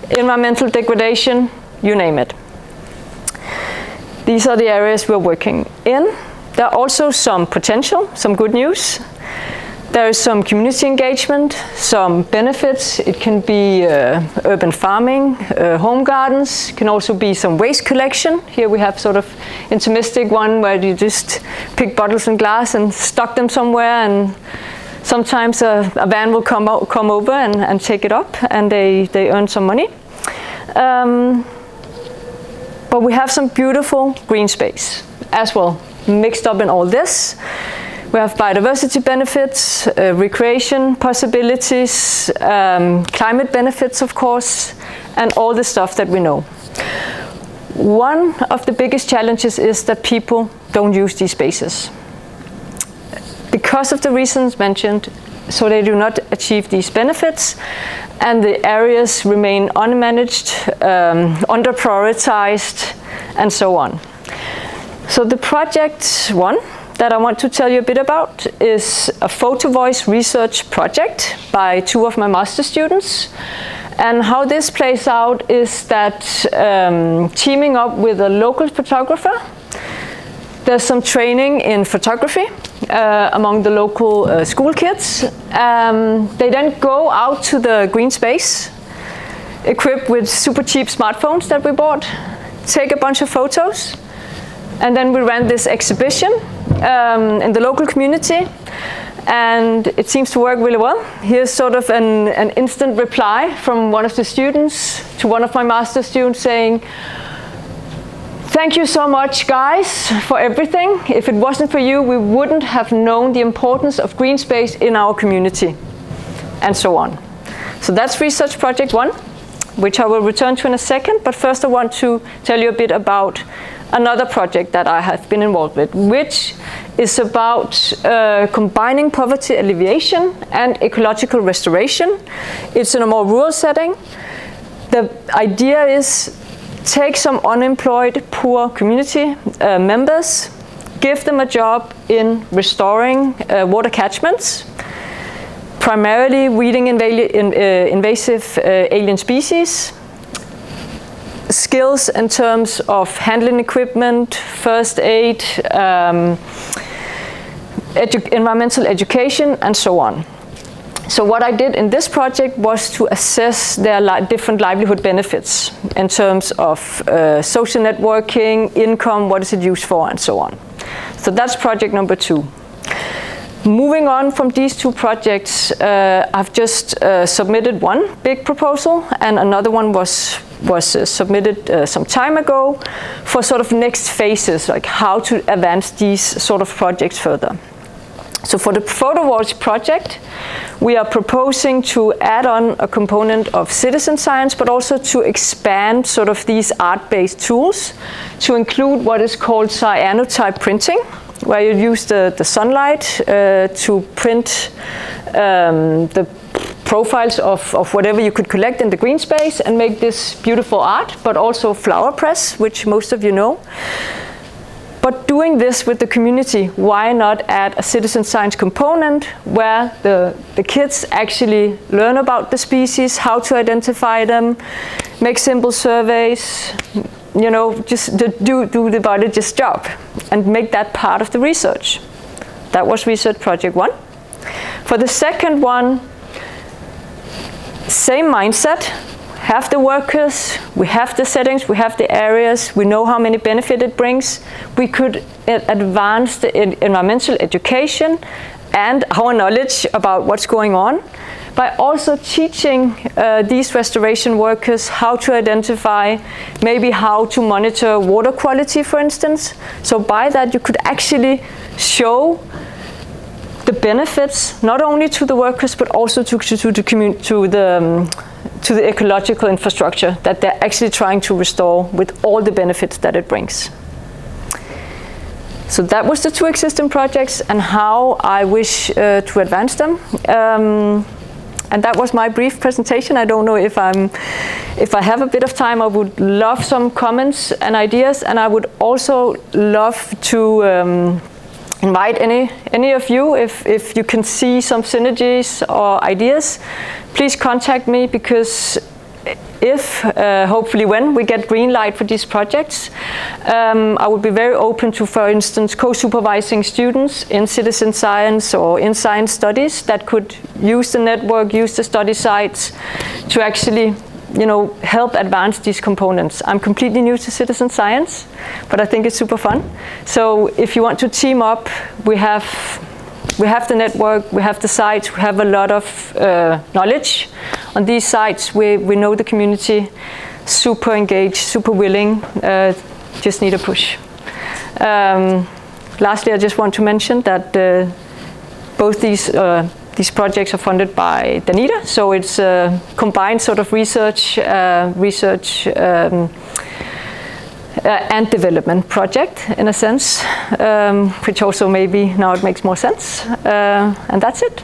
environmental degradation, you name it. These are the areas we're working in. There are also some potential, some good news. There is some community engagement, some benefits. It can be urban farming, home gardens. It can also be some waste collection. Here we have sort of intimistic one where you just pick bottles and glass and stock them somewhere, and sometimes a van will come over and take it up, and they earn some money. But we have some beautiful green space as well, mixed up in all this. We have biodiversity benefits, recreation possibilities, climate benefits, of course, and all the stuff that we know. One of the biggest challenges is that people don't use these spaces. Because of the reasons mentioned, so they do not achieve these benefits, and the areas remain unmanaged, under-prioritized, and so on. So the project one that I want to tell you a bit about is a photo voice research project by 2 of my master students. And how this plays out is that teaming up with a local photographer, there's some training in photography among the local school kids. They then go out to the green space, equipped with super cheap smartphones that we bought, take a bunch of photos, and then we ran this exhibition in the local community, and it seems to work really well. Here's sort of an instant reply from one of the students to one of my master students saying, "Thank you so much, guys, for everything. If it wasn't for you, we wouldn't have known the importance of green space in our community," and so on. So that's research project 1, which I will return to in a second. But first I want to tell you a bit about another project that I have been involved with, which is about combining poverty alleviation and ecological restoration. It's in a more rural setting. The idea is take some unemployed, poor community members, give them a job in restoring water catchments, primarily weeding invasive alien species, skills in terms of handling equipment, first aid, environmental education, and so on. So what I did in this project was to assess their different livelihood benefits in terms of social networking, income, what is it used for, and so on. So that's project number 2. Moving on from these 2 projects, I've just submitted one big proposal, and another one was submitted some time ago for sort of next phases, like how to advance these sort of projects further. So for the photo voice project, we are proposing to add on a component of citizen science, but also to expand sort of these art-based tools to include what is called cyanotype printing, where you use the sunlight to print the profiles of whatever you could collect in the green space and make this beautiful art, but also flower press, which most of you know. But doing this with the community, why not add a citizen science component where the kids actually learn about the species, how to identify them, make simple surveys, you know, just do the biologist's job and make that part of the research. That was research project 1. For the second one, same mindset. Have the workers, we have the settings, we have the areas, we know how many benefit it brings. We could advance the environmental education and our knowledge about what's going on by also teaching these restoration workers how to identify, maybe how to monitor water quality, for instance. So by that you could actually show the benefits not only to the workers but also to the ecological infrastructure that they're actually trying to restore with all the benefits that it brings. So that was the 2 existing projects and how I wish to advance them. And that was my brief presentation. I don't know if I have a bit of time. I would love some comments and ideas, and I would also love to invite any of you, if you can see some synergies or ideas, please contact me, because if, hopefully when, we get green light for these projects, I would be very open to, for instance, co-supervising students in citizen science or in science studies that could use the network, use the study sites to actually, you know, help advance these components. I'm completely new to citizen science, but I think it's super fun. So if you want to team up, we have the network, we have the sites, we have a lot of knowledge on these sites. We know the community, super engaged, super willing, just need a push. Lastly, I just want to mention that both these projects are funded by Danita, so it's a combined sort of research and development project, in a sense, which also maybe now it makes more sense. And that's it.